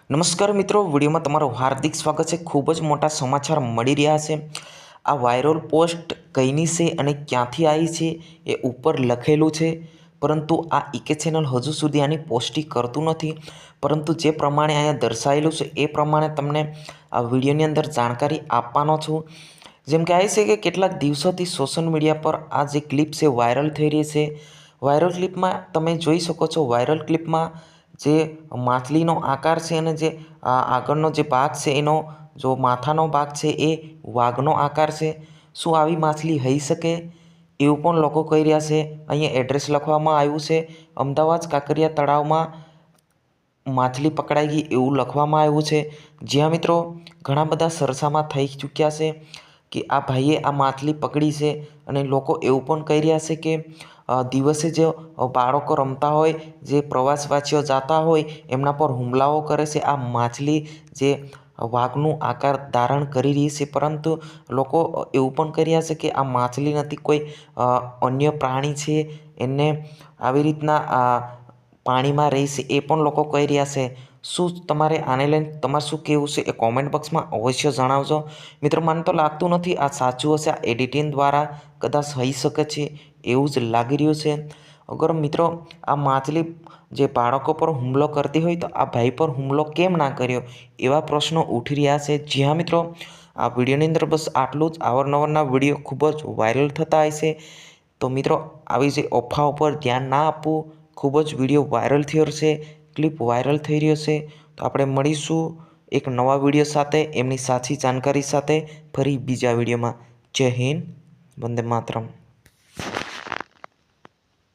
નમસ્કાર મિત્રો, વિડીયોમાં તમારું હાર્દિક સ્વાગત છે। ખૂબ જ મોટા સમાચાર મળી રહ્યા છે। આ વાયરલ પોસ્ટ કઈની છે અને ક્યાંથી આવી છે એ ઉપર લખેલું છે, પરંતુ આ ઈકે ચેનલ હજુ સુધી આની પોસ્ટિંગ કરતું નથી। પરંતુ જે પ્રમાણે અહીંયા દર્શાવેલું છે એ પ્રમાણે તમને આ વિડીયોની અંદર જાણકારી આપવાનો છું। જેમ કે આવી છે કે કેટલાક દિવસોથી સોશિયલ મીડિયા પર આ જે ક્લિપ છે વાયરલ થઈ રહી છે। વાયરલ ક્લિપમાં તમે જોઈ શકો છો, વાયરલ ક્લિપમાં જે માછલીનો આકાર છે અને જે આગળનો જે ભાગ છે એનો જો માથાનો ભાગ છે એ વાઘનો આકાર છે। શું આવી માછલી હોઈ શકે એવું પણ લોકો કહી રહ્યા છે। અહીંયા એડ્રેસ લખવામાં આવ્યું છે, અમદાવાદ કાંકરિયા તળાવમાં માછલી પકડાઈ ગઈ એવું લખવામાં આવ્યું છે। જ્યાં મિત્રો ઘણા બધા સરસામાં થઈ ચૂક્યા છે કે આ ભાઈએ આ માછલી પકડી છે, અને લોકો એવું પણ કહી રહ્યા છે કે દિવસે જે બાળકો રમતા હોય, જે પ્રવાસવાસીઓ જતા હોય એમના પર હુમલાઓ કરે છે। આ માછલી જે વાઘનું આકાર ધારણ કરી રહી છે, પરંતુ લોકો એવું પણ કહી રહ્યા છે કે આ માછલી નથી, કોઈ અન્ય પ્રાણી છે, એને આવી રીતના પાણીમાં રહી છે એ પણ લોકો કહી રહ્યા છે। શું તમારે આને લઈને તમારે શું કહેવું છે એ કોમેન્ટ બોક્સમાં અવશ્ય જણાવજો। મિત્રો, મને તો લાગતું નથી આ સાચું હશે, આ એડિટિંગ દ્વારા કદાચ હોઈ શકે છે એવું જ લાગી રહ્યું છે। અગર મિત્રો આ માછલી જે બાળકો પર હુમલો કરતી હોય તો આ ભાઈ પર હુમલો કેમ ના કર્યો, એવા પ્રશ્નો ઉઠી રહ્યા છે। જ્યાં મિત્રો આ વિડીયોની અંદર બસ આટલું જ। અવારનવારના વિડીયો ખૂબ જ વાયરલ થતા હોય છે, તો મિત્રો આવી જે અફવાઓ પર ધ્યાન ના આપવું। ખૂબ જ વિડીયો વાયરલ થયો છે, ક્લિપ વાયરલ થઈ રહ્યો છે, તો આપણે મળીશું એક નવા વિડીયો સાથે, એમની સાચી જાણકારી સાથે ફરી બીજા વિડીયોમાં। જય હિન્દ, વંદે માતરમ।